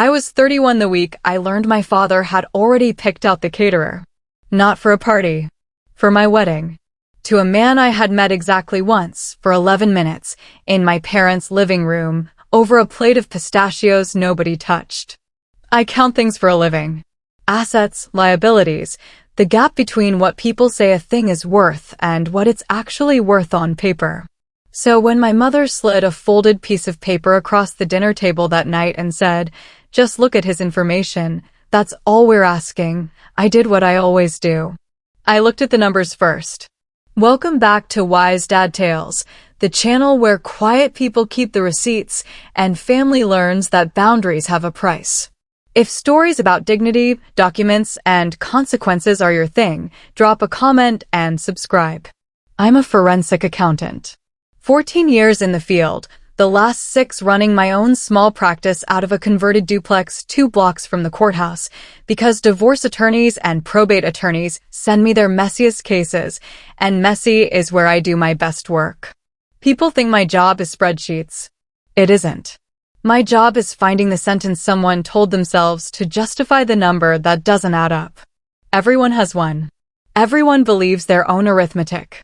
I was 31 the week I learned my father had already picked out the caterer. Not for a party. For my wedding. To a man I had met exactly once, for 11 minutes, in my parents' living room, over a plate of pistachios nobody touched. I count things for a living. Assets, liabilities, the gap between what people say a thing is worth and what it's actually worth on paper. So when my mother slid a folded piece of paper across the dinner table that night and said, "Just look at his information, that's all we're asking," I did what I always do. I looked at the numbers first. Welcome back to Wise Dad Tales, the channel where quiet people keep the receipts and family learns that boundaries have a price. If stories about dignity, documents, and consequences are your thing, drop a comment and subscribe. I'm a forensic accountant. 14 years in the field, the last 6 running my own small practice out of a converted duplex 2 blocks from the courthouse, because divorce attorneys and probate attorneys send me their messiest cases, and messy is where I do my best work. People think my job is spreadsheets. It isn't. My job is finding the sentence someone told themselves to justify the number that doesn't add up. Everyone has one. Everyone believes their own arithmetic.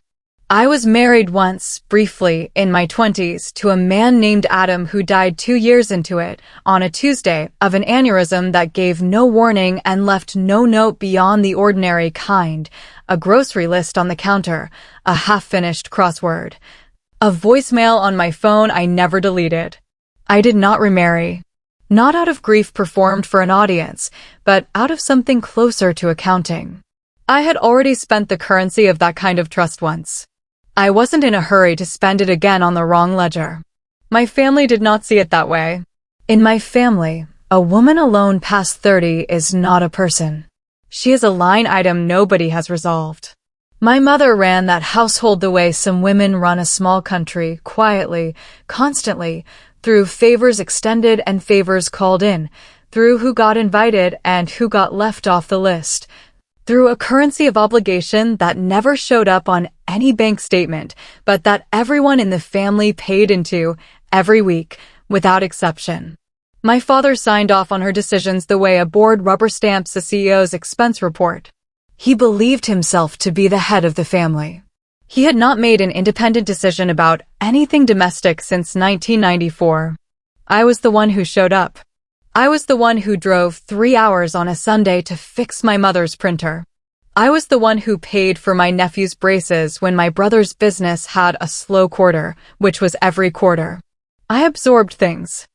I was married once, briefly, in my 20s, to a man named Adam who died 2 years into it, on a Tuesday, of an aneurysm that gave no warning and left no note beyond the ordinary kind, a grocery list on the counter, a half-finished crossword, a voicemail on my phone I never deleted. I did not remarry. Not out of grief performed for an audience, but out of something closer to accounting. I had already spent the currency of that kind of trust once. I wasn't in a hurry to spend it again on the wrong ledger. My family did not see it that way. In my family, a woman alone past 30 is not a person. She is a line item nobody has resolved. My mother ran that household the way some women run a small country, quietly, constantly, through favors extended and favors called in, through who got invited and who got left off the list, through a currency of obligation that never showed up on any bank statement, but that everyone in the family paid into every week, without exception. My father signed off on her decisions the way a board rubber stamps a CEO's expense report. He believed himself to be the head of the family. He had not made an independent decision about anything domestic since 1994. I was the one who showed up. I was the one who drove 3 hours on a Sunday to fix my mother's printer. I was the one who paid for my nephew's braces when my brother's business had a slow quarter, which was every quarter. I absorbed things.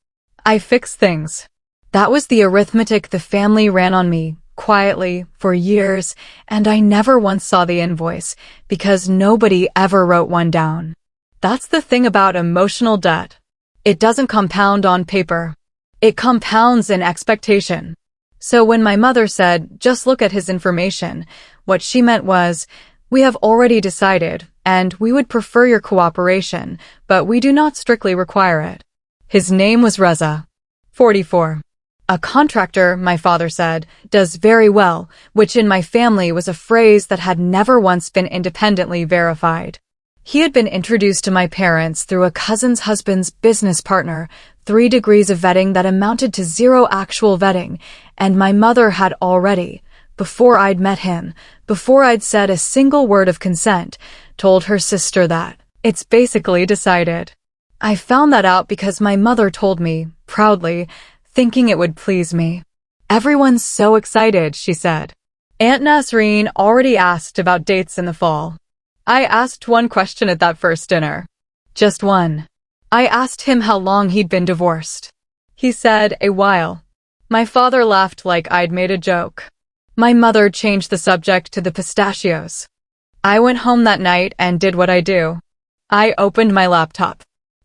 I fixed things. That was the arithmetic the family ran on me, quietly, for years, and I never once saw the invoice, because nobody ever wrote one down. That's the thing about emotional debt. It doesn't compound on paper. It compounds in expectation. So when my mother said, "Just look at his information," what she meant was, "We have already decided, and we would prefer your cooperation, but we do not strictly require it." His name was Reza. 44. A contractor, my father said, does very well, which in my family was a phrase that had never once been independently verified. He had been introduced to my parents through a cousin's husband's business partner, 3 degrees of vetting that amounted to 0 actual vetting, and my mother had already, before I'd met him, before I'd said a single word of consent, told her sister that, "It's basically decided." I found that out because my mother told me, proudly, thinking it would please me. "Everyone's so excited," she said. Aunt Nasreen already asked about dates in the fall. I asked one question at that first dinner. Just one. I asked him how long he'd been divorced. He said, "A while." My father laughed like I'd made a joke. My mother changed the subject to the pistachios. I went home that night and did what I do. I opened my laptop.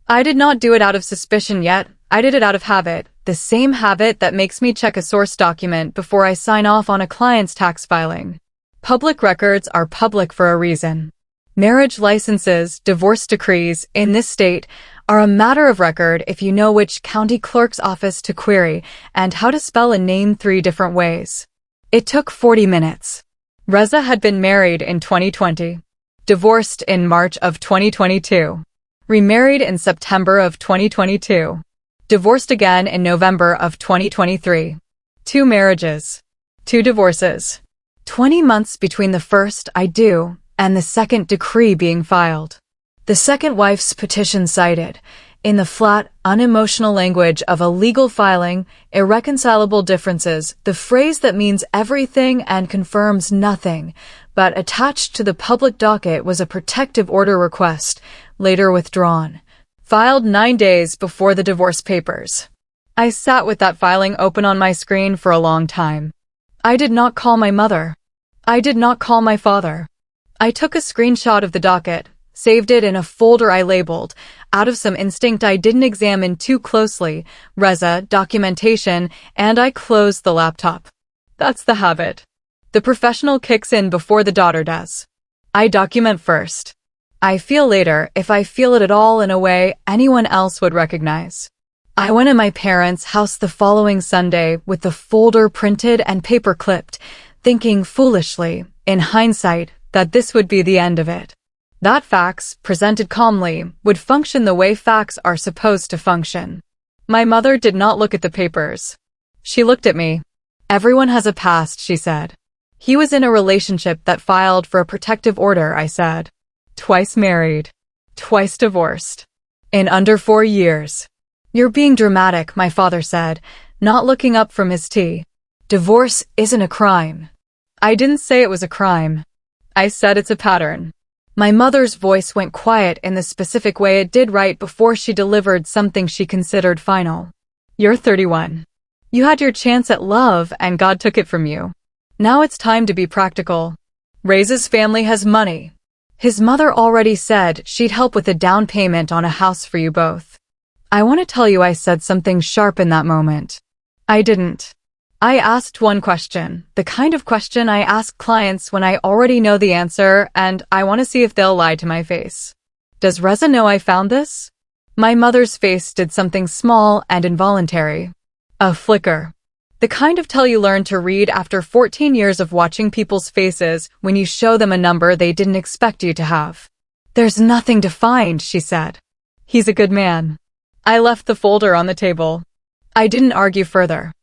I did not do it out of suspicion yet. I did it out of habit, the same habit that makes me check a source document before I sign off on a client's tax filing. Public records are public for a reason. Marriage licenses, divorce decrees, in this state, are a matter of record if you know which county clerk's office to query and how to spell a name 3 different ways. It took 40 minutes. Reza had been married in 2020, divorced in March of 2022, remarried in September of 2022. Divorced again in November of 2023. 2 marriages. 2 divorces. 20 months between the first "I do" and the second decree being filed. The second wife's petition cited, in the flat, unemotional language of a legal filing, irreconcilable differences, the phrase that means everything and confirms nothing, but attached to the public docket was a protective order request, later withdrawn. Filed 9 days before the divorce papers. I sat with that filing open on my screen for a long time. I did not call my mother. I did not call my father. I took a screenshot of the docket, saved it in a folder I labeled, out of some instinct I didn't examine too closely, Reza, documentation, and I closed the laptop. That's the habit. The professional kicks in before the daughter does. I document first. I feel later if I feel it at all in a way anyone else would recognize. I went in my parents' house the following Sunday with the folder printed and paper clipped, thinking foolishly, in hindsight, that this would be the end of it. That facts, presented calmly, would function the way facts are supposed to function. My mother did not look at the papers. She looked at me. Everyone has a past, she said. He was in a relationship that filed for a protective order, I said. Twice married. Twice divorced. In under 4 years. You're being dramatic, my father said, not looking up from his tea. Divorce isn't a crime. I didn't say it was a crime. I said it's a pattern. My mother's voice went quiet in the specific way it did right before she delivered something she considered final. You're 31. You had your chance at love and God took it from you. Now it's time to be practical. Reza's family has money. His mother already said she'd help with a down payment on a house for you both. I want to tell you I said something sharp in that moment. I didn't. I asked one question, the kind of question I ask clients when I already know the answer and I want to see if they'll lie to my face. Does Reza know I found this? My mother's face did something small and involuntary. A flicker. The kind of tell you learn to read after 14 years of watching people's faces when you show them a number they didn't expect you to have. There's nothing to find, she said. He's a good man. I left the folder on the table. I didn't argue further.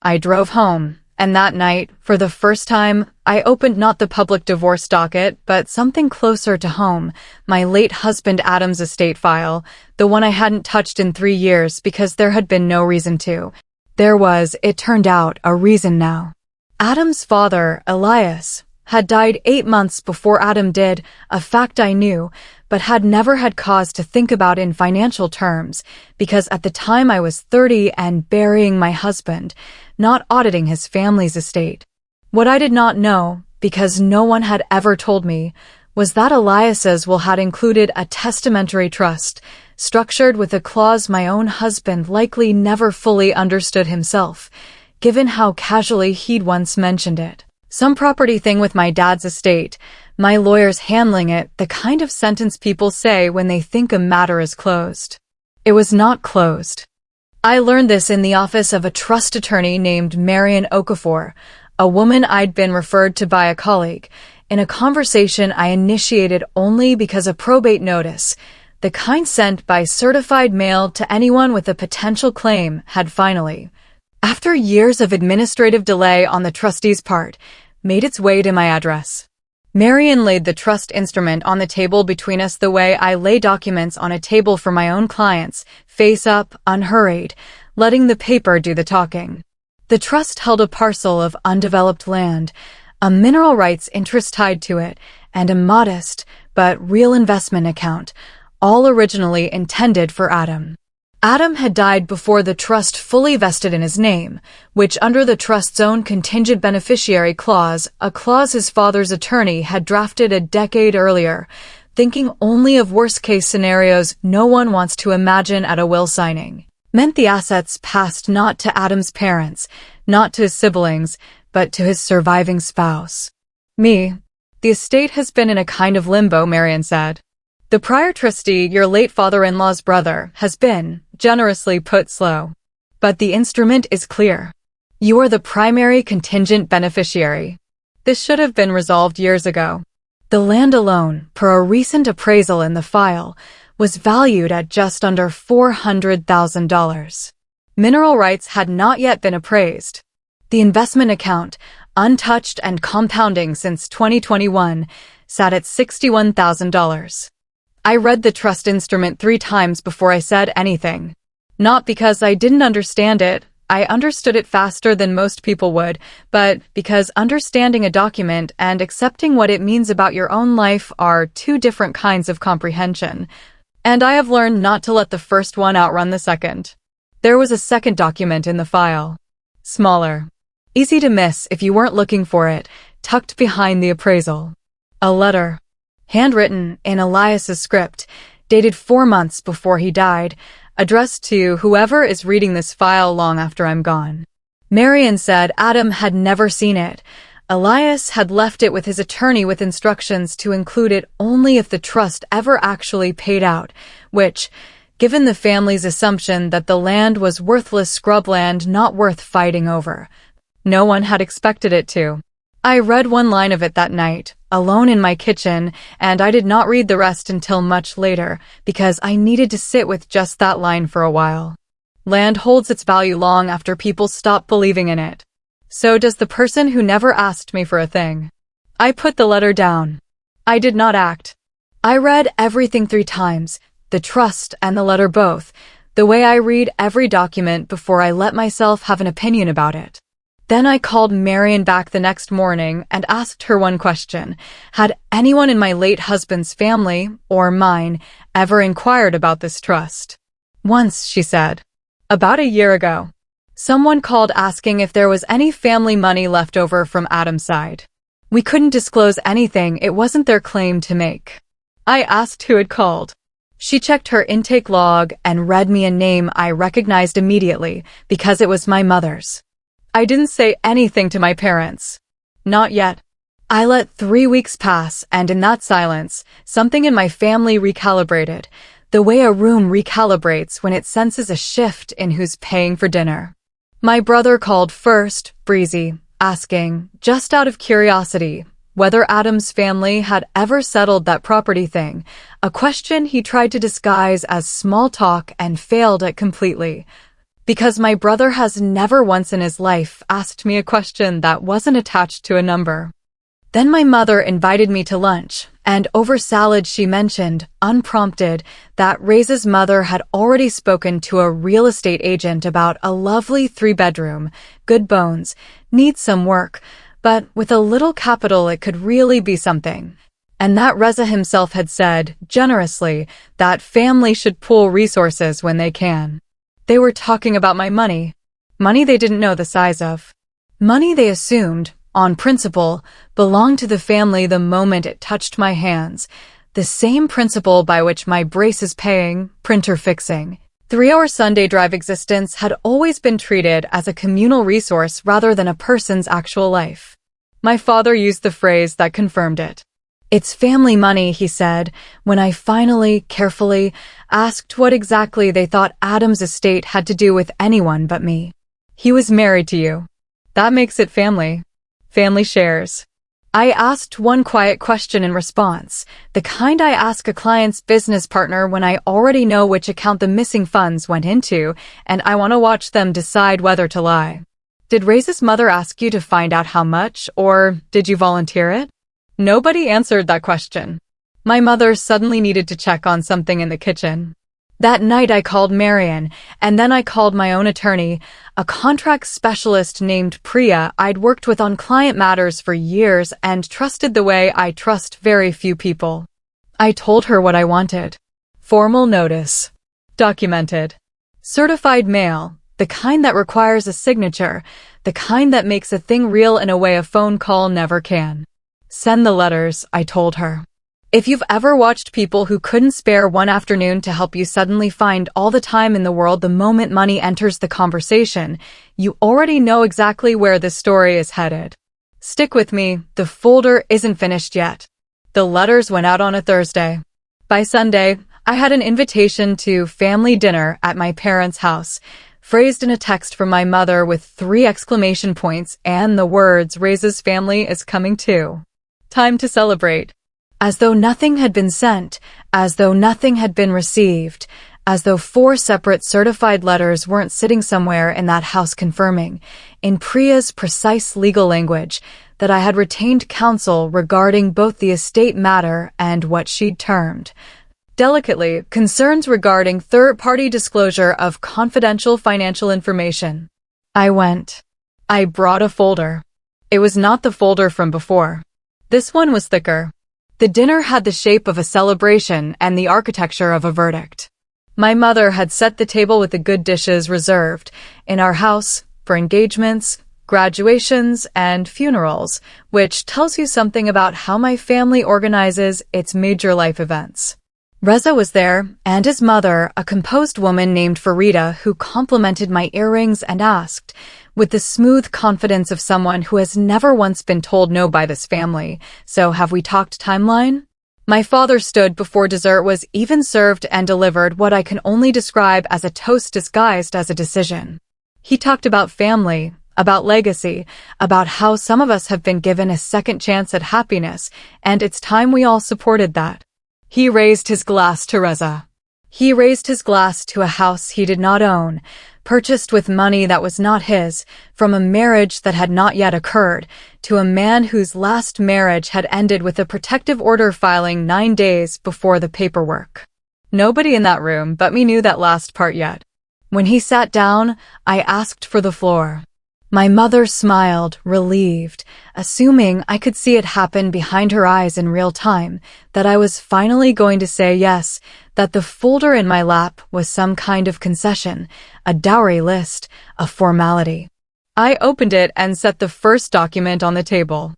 I drove home, and that night, for the first time, I opened not the public divorce docket, but something closer to home, my late husband Adam's estate file, the one I hadn't touched in 3 years because there had been no reason to. There was, it turned out, a reason now. Adam's father, Elias, had died 8 months before Adam did, a fact I knew, but had never had cause to think about in financial terms, because at the time I was 30 and burying my husband, not auditing his family's estate. What I did not know, because no one had ever told me, was that Elias's will had included a testamentary trust, structured with a clause my own husband likely never fully understood himself, given how casually he'd once mentioned it. Some property thing with my dad's estate, my lawyers handling it, the kind of sentence people say when they think a matter is closed. It was not closed. I learned this in the office of a trust attorney named Marian Okafor, a woman I'd been referred to by a colleague, in a conversation I initiated only because a probate notice, the kind sent by certified mail to anyone with a potential claim, had finally, after years of administrative delay on the trustee's part, made its way to my address. Marian laid the trust instrument on the table between us the way I lay documents on a table for my own clients, face up, unhurried, letting the paper do the talking. The trust held a parcel of undeveloped land, a mineral rights interest tied to it, and a modest, but real investment account, all originally intended for Adam. Adam had died before the trust fully vested in his name, which under the trust's own contingent beneficiary clause, a clause his father's attorney had drafted a decade earlier, thinking only of worst-case scenarios no one wants to imagine at a will signing, meant the assets passed not to Adam's parents, not to his siblings, but to his surviving spouse. Me. The estate has been in a kind of limbo, Marian said. The prior trustee, your late father-in-law's brother, has been, generously put, slow. But the instrument is clear. You are the primary contingent beneficiary. This should have been resolved years ago. The land alone, per a recent appraisal in the file, was valued at just under $400,000. Mineral rights had not yet been appraised. The investment account, untouched and compounding since 2021, sat at $61,000. I read the trust instrument 3 times before I said anything. Not because I didn't understand it, I understood it faster than most people would, but because understanding a document and accepting what it means about your own life are 2 different kinds of comprehension. And I have learned not to let the first one outrun the second. There was a second document in the file. Smaller. Easy to miss if you weren't looking for it, tucked behind the appraisal. A letter. Handwritten in Elias's script, dated 4 months before he died, addressed to whoever is reading this file long after I'm gone. Marion said Adam had never seen it. Elias had left it with his attorney with instructions to include it only if the trust ever actually paid out, which, given the family's assumption that the land was worthless scrubland not worth fighting over, no one had expected it to. I read 1 line of it that night, alone in my kitchen, and I did not read the rest until much later, because I needed to sit with just that line for a while. Land holds its value long after people stop believing in it. So does the person who never asked me for a thing. I put the letter down. I did not act. I read everything 3 times, the trust and the letter both, the way I read every document before I let myself have an opinion about it. Then I called Marion back the next morning and asked her one question. Had anyone in my late husband's family, or mine, ever inquired about this trust? Once, she said. About a year ago. Someone called asking if there was any family money left over from Adam's side. We couldn't disclose anything, it wasn't their claim to make. I asked who had called. She checked her intake log and read me a name I recognized immediately because it was my mother's. I didn't say anything to my parents. Not yet. I let 3 weeks pass, and in that silence, something in my family recalibrated, the way a room recalibrates when it senses a shift in who's paying for dinner. My brother called first, breezy, asking, just out of curiosity, whether Adam's family had ever settled that property thing, a question he tried to disguise as small talk and failed at completely. Because my brother has never once in his life asked me a question that wasn't attached to a number. Then my mother invited me to lunch, and over salad she mentioned, unprompted, that Ray's mother had already spoken to a real estate agent about a lovely 3-bedroom, good bones, needs some work, but with a little capital it could really be something. And that Reza himself had said, generously, that family should pool resources when they can. They were talking about my money. Money they didn't know the size of. Money they assumed, on principle, belonged to the family the moment it touched my hands. The same principle by which my braces paying, printer fixing, 3-hour Sunday drive existence had always been treated as a communal resource rather than a person's actual life. My father used the phrase that confirmed it. It's family money, he said, when I finally, carefully, asked what exactly they thought Adam's estate had to do with anyone but me. He was married to you. That makes it family. Family shares. I asked one quiet question in response, the kind I ask a client's business partner when I already know which account the missing funds went into, and I want to watch them decide whether to lie. Did Ray's mother ask you to find out how much, or did you volunteer it? Nobody answered that question. My mother suddenly needed to check on something in the kitchen. That night I called Marion, and then I called my own attorney, a contract specialist named Priya I'd worked with on client matters for years and trusted the way I trust very few people. I told her what I wanted. Formal notice. Documented. Certified mail, the kind that requires a signature, the kind that makes a thing real in a way a phone call never can. Send the letters, I told her. If you've ever watched people who couldn't spare one afternoon to help you suddenly find all the time in the world the moment money enters the conversation, you already know exactly where this story is headed. Stick with me, the folder isn't finished yet. The letters went out on a Thursday. By Sunday, I had an invitation to family dinner at my parents' house, phrased in a text from my mother with 3 exclamation points and the words, Ray's family is coming too. Time to celebrate. As though nothing had been sent, as though nothing had been received, as though 4 separate certified letters weren't sitting somewhere in that house confirming, in Priya's precise legal language, that I had retained counsel regarding both the estate matter and what she'd termed, delicately, concerns regarding third-party disclosure of confidential financial information. I brought a folder. It was not the folder from before. This one was thicker. The dinner had the shape of a celebration and the architecture of a verdict. My mother had set the table with the good dishes reserved, in our house, for engagements, graduations, and funerals, which tells you something about how my family organizes its major life events. Reza was there, and his mother, a composed woman named Farida, who complimented my earrings and asked, with the smooth confidence of someone who has never once been told no by this family, "So have we talked timeline?" My father stood before dessert was even served and delivered what I can only describe as a toast disguised as a decision. He talked about family, about legacy, about how some of us have been given a second chance at happiness, and it's time we all supported that. He raised his glass to Reza. He raised his glass to a house he did not own, purchased with money that was not his, from a marriage that had not yet occurred, to a man whose last marriage had ended with a protective order filing 9 days before the paperwork. Nobody in that room but me knew that last part yet. When he sat down, I asked for the floor. My mother smiled, relieved, assuming I could see it happen behind her eyes in real time, that I was finally going to say yes, that the folder in my lap was some kind of concession, a dowry list, a formality. I opened it and set the first document on the table.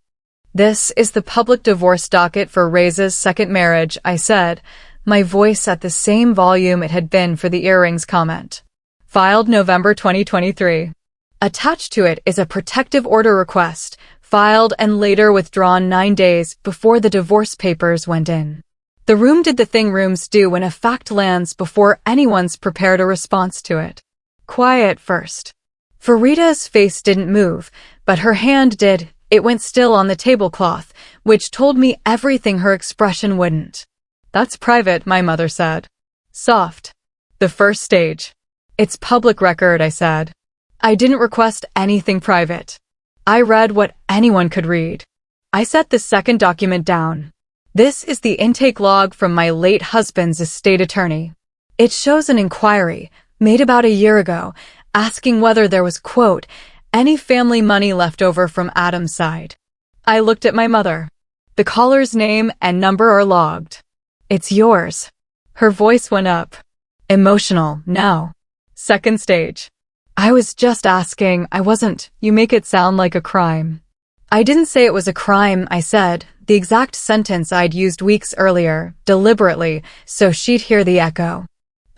"This is the public divorce docket for Reza's second marriage," I said, my voice at the same volume it had been for the earrings comment. "Filed November 2023. Attached to it is a protective order request, filed and later withdrawn 9 days before the divorce papers went in." The room did the thing rooms do when a fact lands before anyone's prepared a response to it. Quiet first. Farida's face didn't move, but her hand did. It went still on the tablecloth, which told me everything her expression wouldn't. "That's private," my mother said. Soft. "The first stage. It's public record," I said. I didn't request anything private. I read what anyone could read. I set the second document down. This is the intake log from my late husband's estate attorney. It shows an inquiry, made about a year ago, asking whether there was, quote, "any family money left over from Adam's side." I looked at my mother. "The caller's name and number are logged." "It's yours." Her voice went up. Emotional, now. Second stage. "I was just asking, I wasn't. You make it sound like a crime." I didn't say it was a crime, I said, the exact sentence I'd used weeks earlier, deliberately, so she'd hear the echo.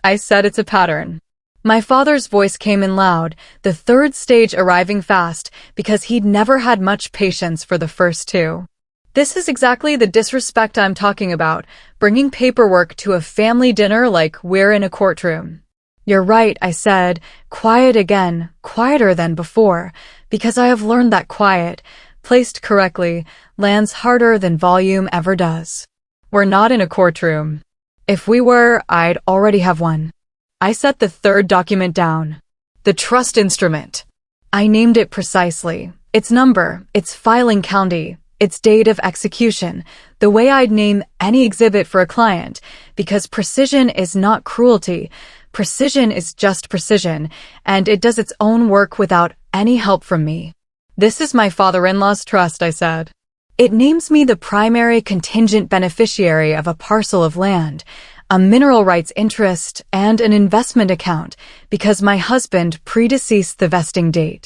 I said it's a pattern. My father's voice came in loud, the third stage arriving fast, because he'd never had much patience for the first 2. "This is exactly the disrespect I'm talking about, bringing paperwork to a family dinner like we're in a courtroom." "You're right," I said, quiet again, quieter than before, because I have learned that quiet, placed correctly, lands harder than volume ever does. "We're not in a courtroom. If we were, I'd already have one." I set the third document down. "The trust instrument." I named it precisely. Its number, its filing county, its date of execution, the way I'd name any exhibit for a client, because precision is not cruelty. Precision is just precision, and it does its own work without any help from me. "This is my father-in-law's trust," I said. "It names me the primary contingent beneficiary of a parcel of land, a mineral rights interest, and an investment account, because my husband predeceased the vesting date."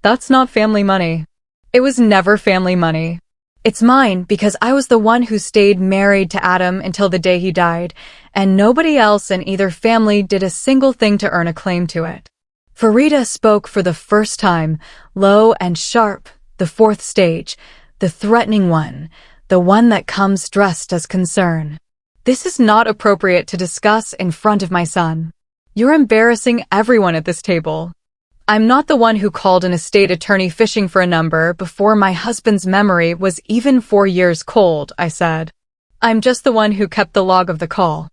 "That's not family money." "It was never family money. It's mine because I was the one who stayed married to Adam until the day he died, and nobody else in either family did a single thing to earn a claim to it." Farida spoke for the first time, low and sharp, the fourth stage, the threatening one, the one that comes dressed as concern. "This is not appropriate to discuss in front of my son. You're embarrassing everyone at this table. I'm not the one who called an estate attorney fishing for a number before my husband's memory was even 4 years cold," I said. "I'm just the one who kept the log of the call."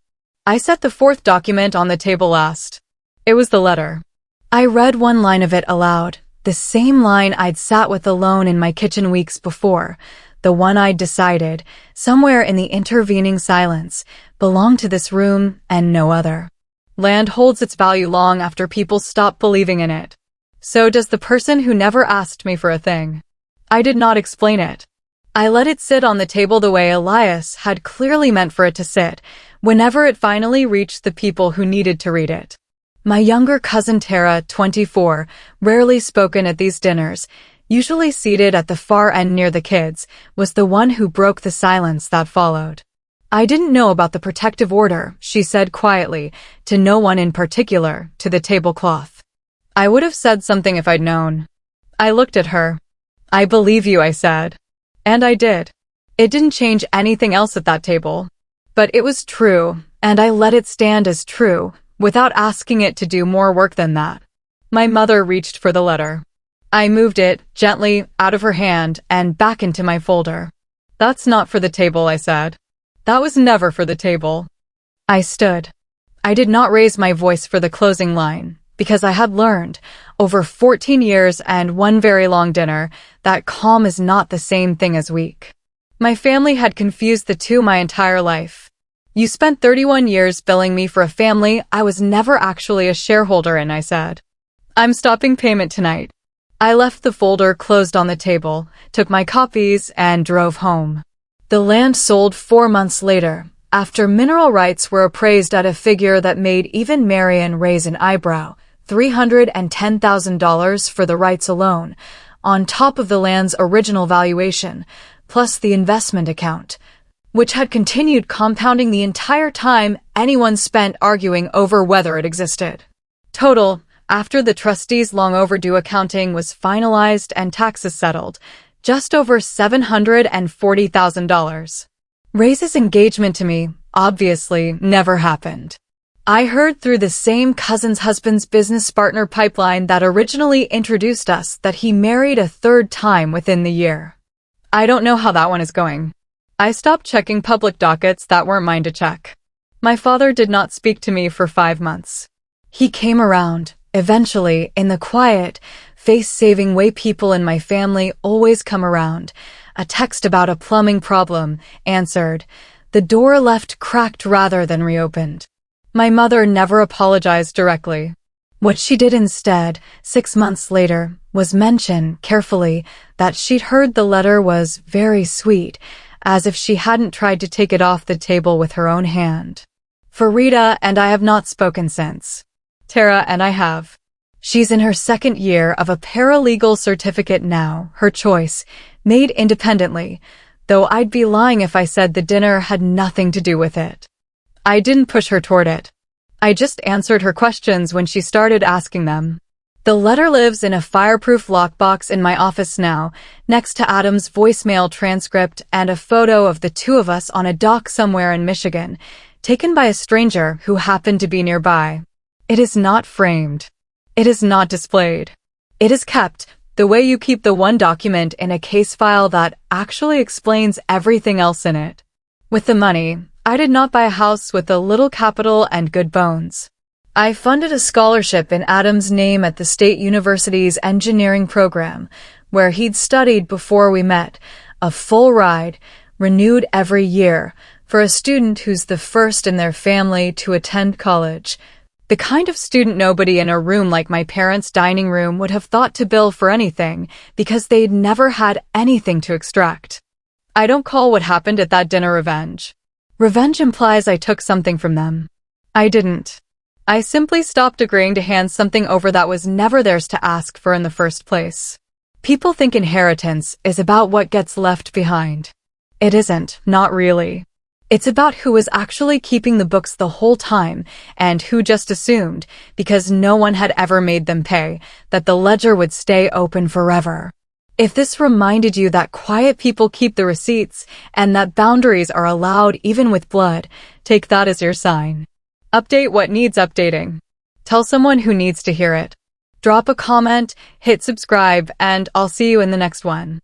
I set the fourth document on the table last. It was the letter. I read one line of it aloud, the same line I'd sat with alone in my kitchen weeks before, the one I'd decided, somewhere in the intervening silence, belonged to this room and no other. Land holds its value long after people stop believing in it. So does the person who never asked me for a thing. I did not explain it. I let it sit on the table the way Elias had clearly meant for it to sit, whenever it finally reached the people who needed to read it. My younger cousin Tara, 24, rarely spoken at these dinners, usually seated at the far end near the kids, was the one who broke the silence that followed. I didn't know about the protective order, she said quietly, to no one in particular, to the tablecloth. I would have said something if I'd known. I looked at her. I believe you, I said. And I did. It didn't change anything else at that table. But it was true, and I let it stand as true, without asking it to do more work than that. My mother reached for the letter. I moved it, gently, out of her hand and back into my folder. That's not for the table, I said. That was never for the table. I stood. I did not raise my voice for the closing line, because I had learned, over 14 years and one very long dinner, that calm is not the same thing as weak. My family had confused the two my entire life. You spent 31 years billing me for a family I was never actually a shareholder in, I said. I'm stopping payment tonight. I left the folder closed on the table, took my copies, and drove home. The land sold 4 months later, after mineral rights were appraised at a figure that made even Marion raise an eyebrow, $310,000 for the rights alone, on top of the land's original valuation, plus the investment account, which had continued compounding the entire time anyone spent arguing over whether it existed. Total, after the trustees' long overdue accounting was finalized and taxes settled, just over $740,000. Ray's engagement to me, obviously, never happened. I heard through the same cousin's husband's business partner pipeline that originally introduced us that he married a third time within the year. I don't know how that one is going. I stopped checking public dockets that weren't mine to check. My father did not speak to me for 5 months. He came around, eventually, in the quiet, face-saving way people in my family always come around. A text about a plumbing problem, answered. The door left cracked rather than reopened. My mother never apologized directly. What she did instead, 6 months later, was mention, carefully, that she'd heard the letter was very sweet, as if she hadn't tried to take it off the table with her own hand. For Rita and I have not spoken since. Tara and I have. She's in her 2nd year of a paralegal certificate now, her choice, made independently, though I'd be lying if I said the dinner had nothing to do with it. I didn't push her toward it. I just answered her questions when she started asking them. The letter lives in a fireproof lockbox in my office now, next to Adam's voicemail transcript and a photo of the two of us on a dock somewhere in Michigan, taken by a stranger who happened to be nearby. It is not framed. It is not displayed. It is kept, the way you keep the one document in a case file that actually explains everything else in it. With the money, I did not buy a house with a little capital and good bones. I funded a scholarship in Adam's name at the State University's engineering program, where he'd studied before we met, a full ride, renewed every year, for a student who's the first in their family to attend college. The kind of student nobody in a room like my parents' dining room would have thought to bill for anything, because they'd never had anything to extract. I don't call what happened at that dinner revenge. Revenge implies I took something from them. I didn't. I simply stopped agreeing to hand something over that was never theirs to ask for in the first place. People think inheritance is about what gets left behind. It isn't, not really. It's about who was actually keeping the books the whole time and who just assumed, because no one had ever made them pay, that the ledger would stay open forever. If this reminded you that quiet people keep the receipts and that boundaries are allowed even with blood, take that as your sign. Update what needs updating. Tell someone who needs to hear it. Drop a comment, hit subscribe, and I'll see you in the next one.